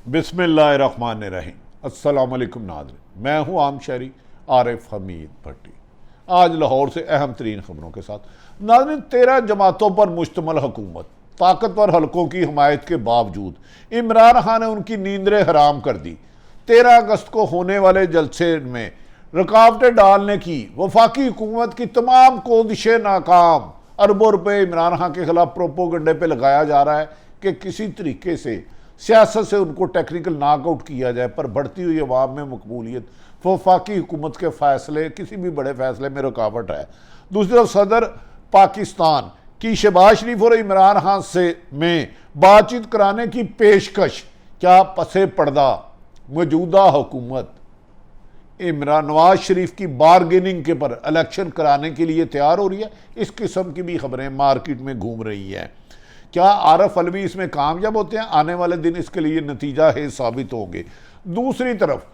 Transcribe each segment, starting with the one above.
बिस्मिल्लाहिर्रहमानिर्रहीम। अस्सलाम वालेकुम नाज़रीन, मैं हूँ आम शहरी आरिफ हमीद भट्टी। आज लाहौर से अहम तरीन खबरों के साथ। नाज़रीन, 13 जमातों पर मुश्तमल हुकूमत, ताकतवर हलकों की हमायत के बावजूद इमरान खान ने उनकी नींदें हराम कर दी। 13 अगस्त को होने वाले जलसे में रुकावटें डालने की वफाकी हुकूमत की तमाम कोशिशें नाकाम। अरबों रुपये इमरान खान के खिलाफ प्रोपोगंडे पे लगाया जा रहा है कि किसी तरीके से सियासत से उनको टेक्निकल नॉकआउट किया जाए, पर बढ़ती हुई अवाम में मकबूलियत वफाकी हुकूमत के फैसले, किसी भी बड़े फैसले में रुकावट है। दूसरी तरफ सदर पाकिस्तान की शहबाज शरीफ और इमरान खान से में बातचीत कराने की पेशकश, क्या पसे पर्दा मौजूदा हुकूमत इमरान नवाज शरीफ की बारगेनिंग के पर इलेक्शन कराने के लिए तैयार हो रही है? इस किस्म की भी खबरें मार्केट में घूम रही हैं। क्या आरफ अलवी इसमें कामयाब होते हैं? आने वाले दिन इसके लिए नतीजा है साबित होंगे। दूसरी तरफ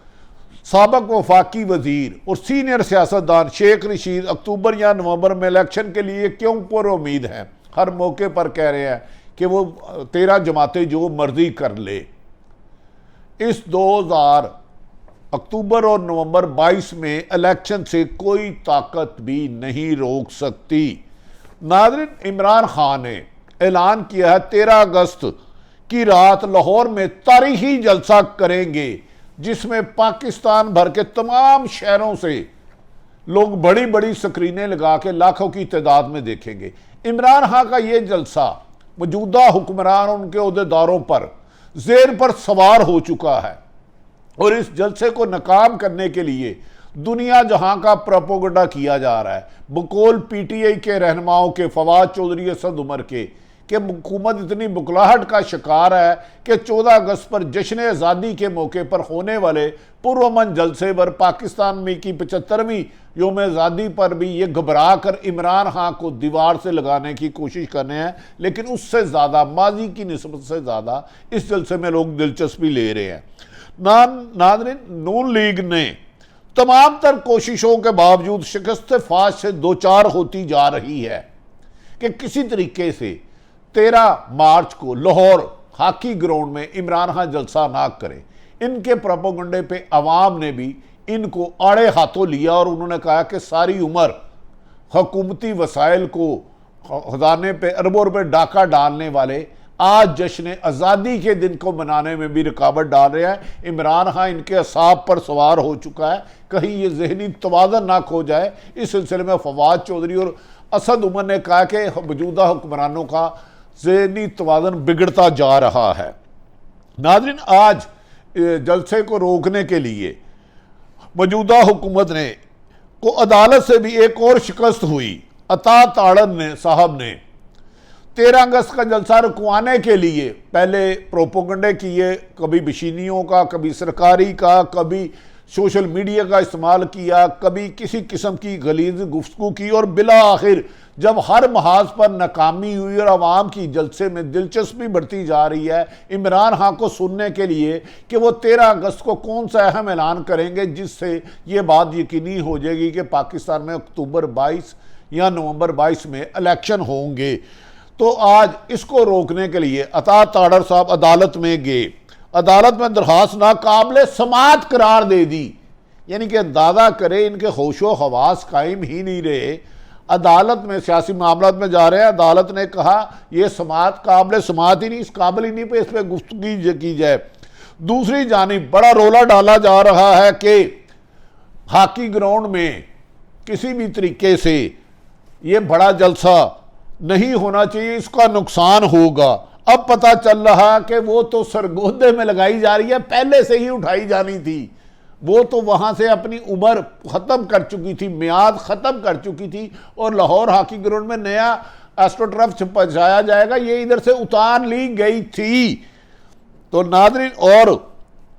साबक वफाकी वजीर और सीनियर सियासतदान शेख रशीद अक्टूबर या नवंबर में इलेक्शन के लिए क्यों पर उम्मीद हैं? हर मौके पर कह रहे हैं कि वो 13 जमातें जो मर्जी कर ले। इस 2000 अक्टूबर और नवंबर 22 में इलेक्शन से कोई ताकत भी नहीं रोक सकती। नाज़रीन, इमरान खान ने ऐलान किया है 13 अगस्त की रात लाहौर में तारीखी जलसा करेंगे, जिसमें पाकिस्तान भर के तमाम शहरों से लोग बड़ी बड़ी स्क्रीनें लगा के लाखों की तादाद में देखेंगे। इमरान खान का यह जलसा मौजूदा हुक्मरान और उनके अहदेदारों पर जेर पर सवार हो चुका है और इस जलसे को नाकाम करने के लिए दुनिया जहां का प्रोपोगंडा किया जा रहा है। बकौल पीटीआई के रहनुमाओं के फवाद चौधरी, असद उमर के कि हुकूमत इतनी बुकलाहट का शिकार है कि 14 अगस्त पर जश्न आज़ादी के मौके पर होने वाले पुरअमन जलसे पर पाकिस्तान में की 75वीं योम आज़ादी पर भी ये घबरा कर इमरान खान को दीवार से लगाने की कोशिश कर रहे हैं। लेकिन उससे ज़्यादा, माजी की निस्बत से ज़्यादा इस जलसे में लोग दिलचस्पी ले रहे हैं। नाज़रीन, नून लीग ने तमाम तर कोशिशों के बावजूद शिकस्त फाश से दो चार होती जा रही है कि किसी तरीके से 13 मार्च को लाहौर हॉकी ग्राउंड में इमरान खान जलसा ना करें। इनके प्रोपोगंडे पे अवाम ने भी इनको आड़े हाथों लिया और उन्होंने कहा कि सारी उम्र हुकूमती वसाइल को खजाने पे अरबों रुपये डाका डालने वाले आज जश्न आज़ादी के दिन को मनाने में भी रुकावट डाल रहे हैं। इमरान खान इनके असाब पर सवार हो चुका है, कहीं ये जहनी तवाज़ुन ना खो जाए। इस सिलसिले में फवाद चौधरी और असद उमर ने कहा कि मौजूदा हुक्मरानों का ज़हनी तवाज़ुन बिगड़ता जा रहा है। नाज़रीन, आज जलसे को रोकने के लिए मौजूदा हुकूमत ने को अदालत से भी एक और शिकस्त हुई। अता ताड़न ने साहब ने 13 अगस्त का जलसा रुकवाने के लिए पहले प्रोपोगंडे किए, कभी बिशीनियों का, कभी सरकारी का, कभी सोशल मीडिया का इस्तेमाल किया, कभी किसी किस्म की गलीज गुफ्तगू की और बिला आखिर जब हर महाज पर नाकामी हुई और आवाम की जलसे में दिलचस्पी बढ़ती जा रही है इमरान खान को सुनने के लिए कि वो 13 अगस्त को कौन सा अहम ऐलान करेंगे जिससे ये बात यकीनी हो जाएगी कि पाकिस्तान में अक्टूबर 22 या नवंबर 22 में इलेक्शन होंगे। तो आज इसको रोकने के लिए अता ताड़र साहब अदालत में गए। अदालत में दरखास्त नाकाबिले समाअत करार दे दी। यानी कि अंदाजा करे इनके होशो हवास कायम ही नहीं रहे। अदालत में सियासी मामलात में जा रहे हैं, अदालत ने कहा यह समाअत काबिल समाअत ही नहीं, इस काबिल ही नहीं पे इस पर गुफ्तगू की जाए। दूसरी जानिब बड़ा रोला डाला जा रहा है कि हॉकी ग्राउंड में किसी भी तरीके से ये बड़ा जलसा नहीं होना चाहिए, इसका नुकसान होगा। अब पता चल रहा कि वो तो सरगोदे में लगाई जा रही है, पहले से ही उठाई जानी थी। वो तो वहां से अपनी उम्र खत्म कर चुकी थी, मियाद खत्म कर चुकी थी और लाहौर हॉकी ग्राउंड में नया एस्ट्रोटर्फ पहुंचाया जाएगा, ये इधर से उतार ली गई थी। तो नाज़रीन, और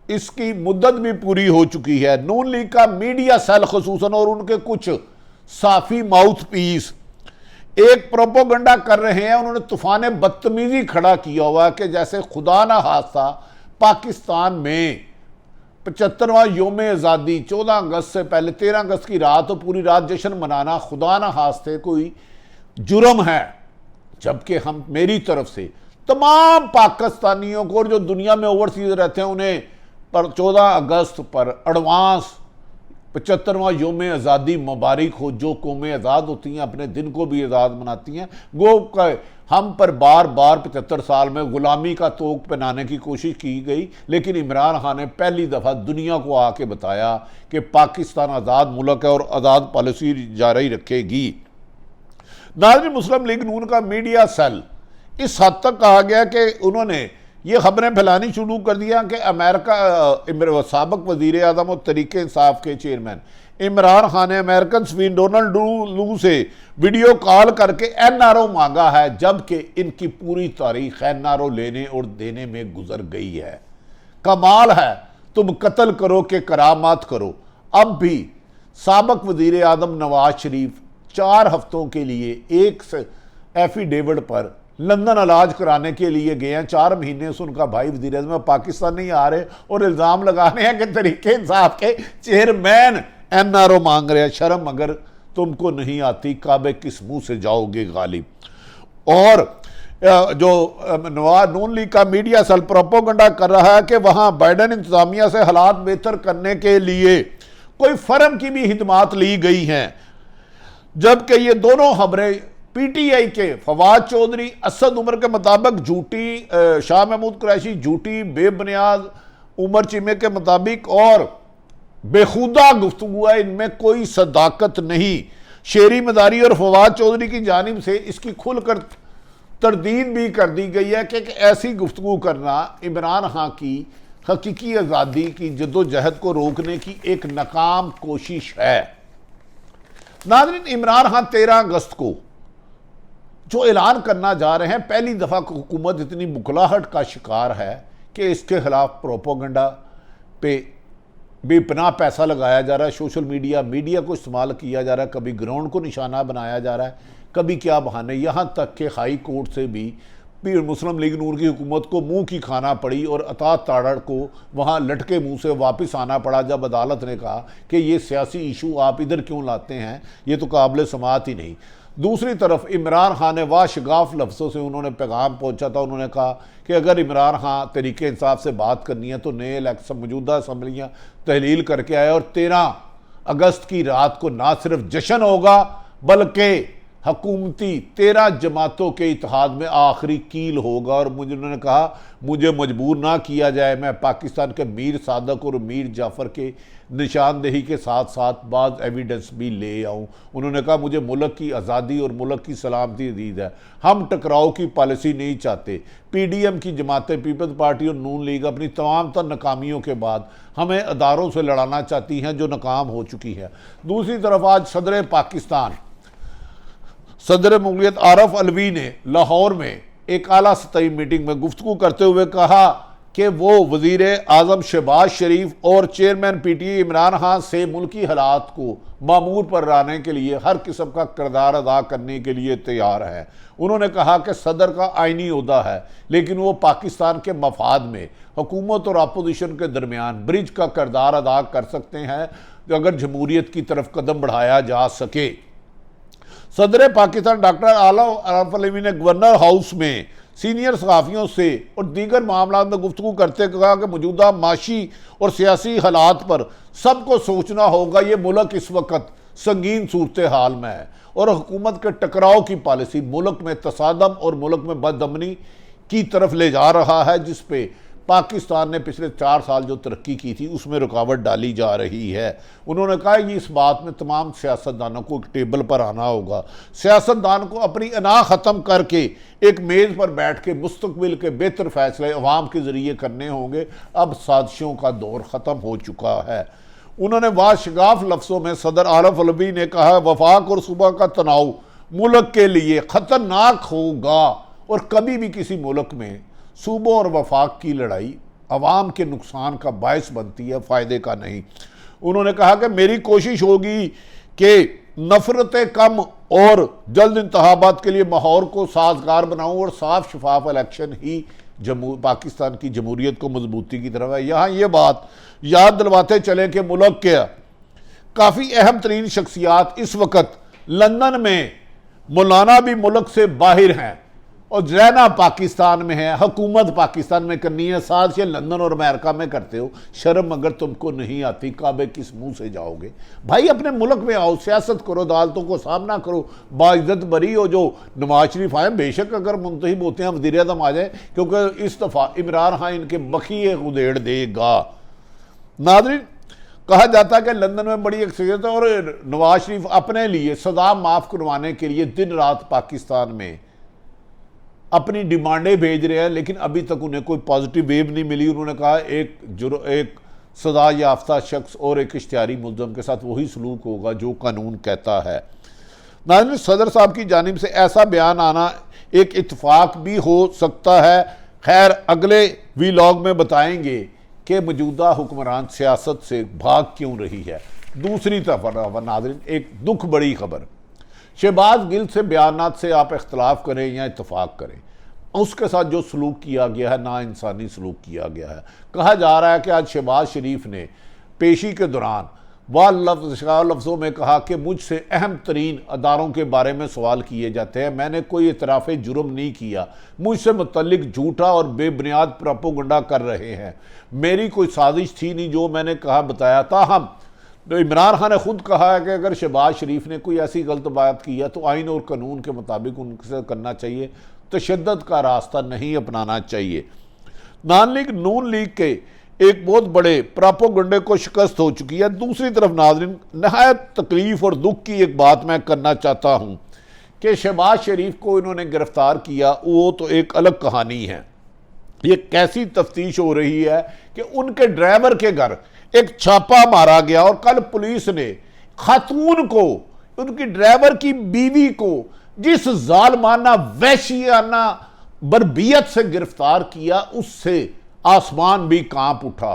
इसकी मुद्दत भी पूरी हो चुकी है। नून लीग का मीडिया सेल खुसूसन और उनके कुछ साफी माउथ पीस एक प्रोपोगंडा कर रहे हैं। उन्होंने तूफान बदतमीजी खड़ा किया हुआ कि जैसे खुदा ना हादसा पाकिस्तान में 75वां योम आज़ादी 14 अगस्त से पहले 13 अगस्त की रात तो पूरी रात जश्न मनाना खुदा ना हादसे कोई जुर्म है, जबकि हम मेरी तरफ से तमाम पाकिस्तानियों को और जो दुनिया में ओवरसीज रहते हैं उन्हें पर 14 अगस्त पर एडवांस 75वां योम आज़ादी मुबारक हो। जो कौमें आज़ाद होती हैं अपने दिन को भी आज़ाद मनाती हैं। गो हम पर बार बार 75 साल में गुलामी का तोक पहनाने की कोशिश की गई, लेकिन इमरान खान ने पहली दफ़ा दुनिया को आके बताया कि पाकिस्तान आज़ाद मुल्क है और आज़ाद पॉलिसी जारी रखेगी। नाज़रीन, मुस्लिम लीग नून का मीडिया सेल इस हद तक कहा गया कि उन्होंने ये खबरें फैलानी शुरू कर दिया कि अमेरिका साबिक वज़ीर आज़म और तहरीक इंसाफ के चेयरमैन इमरान खान ने अमेरिकन सफीर डोनाल्ड लू से वीडियो कॉल करके NRO मांगा है, जबकि इनकी पूरी तारीख NRO लेने और देने में गुजर गई है। कमाल है, तुम कत्ल करो कि करामात करो। अब भी साबिक वज़ीर आज़म नवाज शरीफ 4 हफ्तों के लिए एक एफिडेविट पर लंदन इलाज कराने के लिए गए हैं। 4 महीने से उनका भाई वज़ीर आज़म पाकिस्तान नहीं आ रहे और इल्ज़ाम लगाने हैं कि तहरीक इंसाफ के चेयरमैन NRO मांग रहे हैं। शर्म अगर तुमको नहीं आती, काबे किस मुंह से जाओगे गालिब। और जो नवाज नून लीग का मीडिया सेल प्रोपोगंडा कर रहा है कि वहां बाइडन इंतजामिया से हालात बेहतर करने के लिए कोई फर्म की भी हिदमात ली गई हैं, जबकि ये दोनों खबरें PTI के फवाद चौधरी, असद उमर के मुताबिक झूठी, शाह महमूद कुरैशी झूठी, बेबुनियाद उमर चीमे के मुताबिक और बेखुदा गुफ्तगू है, इनमें कोई सदाकत नहीं। शेरी मदारी और फवाद चौधरी की जानिब से इसकी खुलकर तरदीद भी कर दी गई है कि ऐसी गुफ्तगू करना इमरान खान की हकीकी आज़ादी की जद्दोजहद को रोकने की एक नाकाम कोशिश है। नाज़रीन, इमरान खान 13 अगस्त को जो ऐलान करना जा रहे हैं, पहली दफ़ा हुकूमत इतनी बुखलाहट का शिकार है कि इसके खिलाफ प्रोपोगंडा पे बेपनाह पैसा लगाया जा रहा है। सोशल मीडिया को इस्तेमाल किया जा रहा है, कभी ग्राउंड को निशाना बनाया जा रहा है, कभी क्या बहाने। यहाँ तक कि हाई कोर्ट से भी मुस्लिम लीग नून की हुकूमत को मुंह की खाना पड़ी और अता ताड़ड़ को वहाँ लटके मुंह से वापस आना पड़ा जब अदालत ने कहा कि ये सियासी इशू आप इधर क्यों लाते हैं, ये तो काबिल समाअत ही नहीं। दूसरी तरफ इमरान खान ने वाशगाफ लफ्ज़ों से उन्होंने पैगाम पहुंचा था। उन्होंने कहा कि अगर इमरान खान तहरीक इंसाफ से बात करनी है तो नए इलेक्शन मौजूदा असम्बलियाँ तहलील करके आए और 13 अगस्त की रात को ना सिर्फ जश्न होगा बल्कि हकूमती 13 जमातों के इत्तेहाद में आखिरी कील होगा। और उन्होंने कहा मुझे मजबूर ना किया जाए, मैं पाकिस्तान के मीर सादक और मीर जाफ़र के निशानदेही के साथ साथ बाद एविडेंस भी ले आऊँ। उन्होंने कहा मुझे मुल्क की आज़ादी और मुल्क की सलामती अजीज़ है, हम टकराव की पॉलिसी नहीं चाहते। PDM की जमातें पीपल्स पार्टी और नून लीग अपनी तमाम तर नाकामियों के बाद हमें अदारों से लड़ाना चाहती हैं जो नाकाम हो चुकी है। दूसरी तरफ आज सदर पाकिस्तान सदर मुगलियत आरफ अलवी ने लाहौर में एक आला सतही मीटिंग में गुफ्तगू करते हुए कहा कि वो वज़ीर आज़म शहबाज शरीफ और चेयरमैन PTI इमरान खान से मुल्की हालात को मामूर पर लाने के लिए हर किस्म का किरदार अदा करने के लिए तैयार है। उन्होंने कहा कि सदर का आइनी ओहदा है, लेकिन वो पाकिस्तान के मफाद में हुकूमत और अपोजिशन के दरमियान ब्रिज का किरदार अदा कर सकते हैं अगर जमहूरियत की तरफ कदम बढ़ाया जा सके। सदर पाकिस्तान डॉक्टर आला आरफ अलवी ने गवर्नर हाउस में सीनियर सहाफ़ियों से और दीगर मामला में गुफ्तगू करते कहा कि मौजूदा माशी और सियासी हालात पर सबको सोचना होगा। ये मुल्क इस वक्त संगीन सूरत हाल में है और हुकूमत के टकराव की पॉलिसी मुल्क में तसादम और मुल्क में बदअमनी की तरफ ले जा रहा है, जिस पे पाकिस्तान ने पिछले 4 साल जो तरक्की की थी उसमें रुकावट डाली जा रही है। उन्होंने कहा कि इस बात में तमाम सियासतदानों को एक टेबल पर आना होगा। सियासतदान को अपनी अना ख़त्म करके एक मेज़ पर बैठ के मुस्तकबिल के बेहतर फैसले अवाम के ज़रिए करने होंगे। अब साजिशों का दौर ख़त्म हो चुका है। उन्होंने वाशगाफ लफ्ज़ों में सदर आरफ अलवी ने कहा वफाक और सूबा का तनाव मुल्क के लिए ख़तरनाक होगा और कभी भी किसी मुल्क में सूबों और वफाक की लड़ाई अवाम के नुकसान का बायस बनती है, फ़ायदे का नहीं। उन्होंने कहा कि मेरी कोशिश होगी कि नफरतें कम और जल्द इंतखाबात के लिए माहौल को साजगार बनाऊं और साफ शफाफ इलेक्शन ही पाकिस्तान की जमहूरियत को मजबूती की तरफ है। यहाँ ये बात याद दिलवाते चलें कि मुल्क के काफ़ी अहम तरीन शख्सियात इस वक्त लंदन में, मौलाना भी मुल्क से बाहर हैं और रहना पाकिस्तान में है, हुकूमत पाकिस्तान में करनी है, साथ ये लंदन और अमेरिका में करते हो। शर्म अगर तुमको नहीं आती, काबे किस मुंह से जाओगे भाई? अपने मुल्क में आओ, सियासत करो, अदालतों को सामना करो, बाइज्जत बरी हो। जो नवाज शरीफ आए, बेशक अगर मुंतहिब होते हैं वज़ीर आज़म आ जाए, क्योंकि इस दफ़ा इमरान खान इनके बखिए उधेड़ देगा। नाज़रीन, कहा जाता है कि लंदन में बड़ी अक्सरियत है और नवाज शरीफ अपने लिए सजा माफ़ करवाने के लिए दिन रात पाकिस्तान में अपनी डिमांडें भेज रहे हैं, लेकिन अभी तक उन्हें कोई पॉजिटिव वेव नहीं मिली। उन्होंने कहा एक सजा याफ्ता शख्स और एक इश्तिहारी मुल्ज़म के साथ वही सलूक होगा जो कानून कहता है। नाज़रीन, सदर साहब की जानिब से ऐसा बयान आना एक इत्तेफाक भी हो सकता है। खैर, अगले वीलॉग में बताएंगे कि मौजूदा हुक्मरान सियासत से भाग क्यों रही है। दूसरी तरफ नाज़रीन, एक दुख बड़ी खबर, शहबाज गिल से बयानात से आप इख्तलाफ करें या इत्तफाक करें, उसके साथ जो सलूक किया गया है, ना इंसानी सलूक किया गया है। कहा जा रहा है कि आज शहबाज शरीफ ने पेशी के दौरान वह लफ्ज़ों में कहा कि मुझसे अहम तरीन अदारों के बारे में सवाल किए जाते हैं, मैंने कोई इतराफ़ जुर्म नहीं किया, मुझसे मुतल्लिक झूठा और बेबुनियाद प्रोपेगेंडा कर रहे हैं, मेरी कोई साजिश थी नहीं जो मैंने कहा बताया था। हम तो इमरान खान ने खुद कहा है कि अगर शहबाज शरीफ ने कोई ऐसी गलत बात की है तो आइन और कानून के मुताबिक उनसे करना चाहिए, तशद्दुद का रास्ता नहीं अपनाना चाहिए। नून लीग के एक बहुत बड़े प्रोपेगेंडे को शिकस्त हो चुकी है। दूसरी तरफ नाज़रीन, नहायत तकलीफ और दुख की एक बात मैं करना चाहता हूँ कि शहबाज शरीफ को इन्होंने गिरफ्तार किया, वो तो एक अलग कहानी है। ये कैसी तफ्तीश हो रही है कि उनके ड्राइवर के घर एक छापा मारा गया और कल पुलिस ने खातून को, उनकी ड्राइवर की बीवी को जिस जालमाना वहशियाना बर्बियत से गिरफ्तार किया, उससे आसमान भी कांप उठा।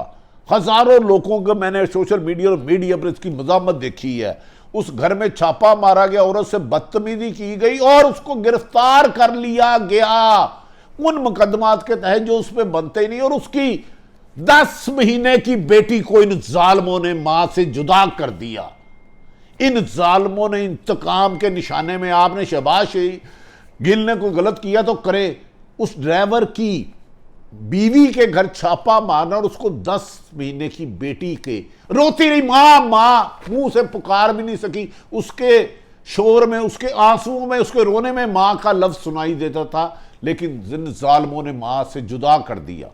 हजारों लोगों को मैंने सोशल मीडिया पर इसकी मज़ामत देखी है। उस घर में छापा मारा गया, औरत से बदतमीजी की गई और उसको गिरफ्तार कर लिया गया उन मुकदमात के तहत जो उस पर बनते ही नहीं, और उसकी 10 महीने की बेटी को इन जालमों ने मां से जुदा कर दिया। इन जालमों ने इंतकाम के निशाने में, आपने शहबाज गिल ने कोई गलत किया तो करे, उस ड्राइवर की बीवी के घर छापा मारना और उसको 10 महीने की बेटी के, रोती रही मां मां, मुंह से पुकार भी नहीं सकी, उसके शोर में, उसके आंसुओं में, उसके रोने में मां का लफ्ज सुनाई देता था, लेकिन जिन जालिमों ने मां से जुदा कर दिया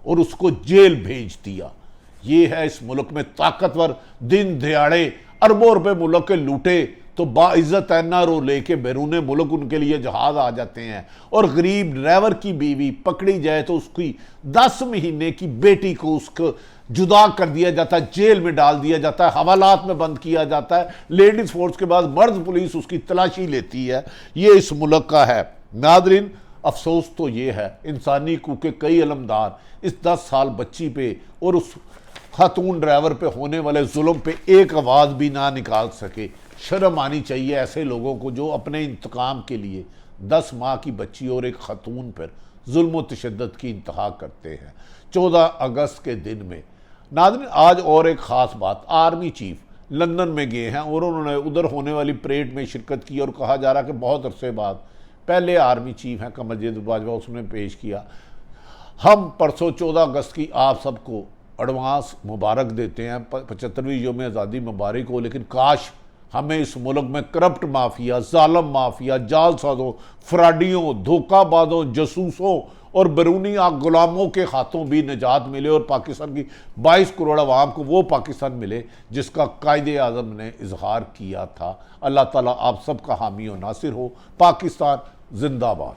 और उसको जेल भेज दिया। ये है इस मुल्क में ताकतवर, दिन दिहाड़े अरबों रुपए मुल्क के लूटे तो बाइज्जत एनआरओ लेके बैरून मुल्क उनके लिए जहाज आ जाते हैं, और गरीब ड्राइवर की बीवी पकड़ी जाए तो उसकी 10 महीने की बेटी को उसको जुदा कर दिया जाता है, जेल में डाल दिया जाता है, हवालात में बंद किया जाता है। लेडीज फोर्स के बाद मर्द पुलिस उसकी तलाशी लेती है। ये इस मुल्क का है। नादरीन, अफसोस तो ये है, इंसानी हकूक़ के कई अलमदार इस 10 साल बच्ची पे और उस खातून ड्राइवर पे होने वाले जुल्म पे एक आवाज़ भी ना निकाल सके। शर्म आनी चाहिए ऐसे लोगों को जो अपने इंतकाम के लिए 10 माह की बच्ची और एक खातून पर जुल्म व तशद्दुद की इंतहा करते हैं। 14 अगस्त के दिन में नाज़रीन, आज और एक ख़ास बात, आर्मी चीफ लंदन में गए हैं और उन्होंने उधर होने वाली परेड में शिरकत की, और कहा जा रहा कि बहुत अरसे बाद पहले आर्मी चीफ हैं कमरजीत बाजवा, उसने पेश किया, हम परसों 14 अगस्त की आप सबको एडवांस मुबारक देते हैं, 75वीं यौम आज़ादी मुबारक हो, लेकिन काश हमें इस मुल्क में करप्ट माफिया, जालम माफिया, जालसाजों, फ्राडियों, धोखाबाजों, जसूसों और बैरूनी गुलामों के हाथों भी निजात मिले और पाकिस्तान की 22 करोड़ आवाम को वो पाकिस्तान मिले जिसका कायदे आज़म ने इजहार किया था। अल्लाह ताला आप सबका हामी और नासिर हो। पाकिस्तान जिंदाबाद।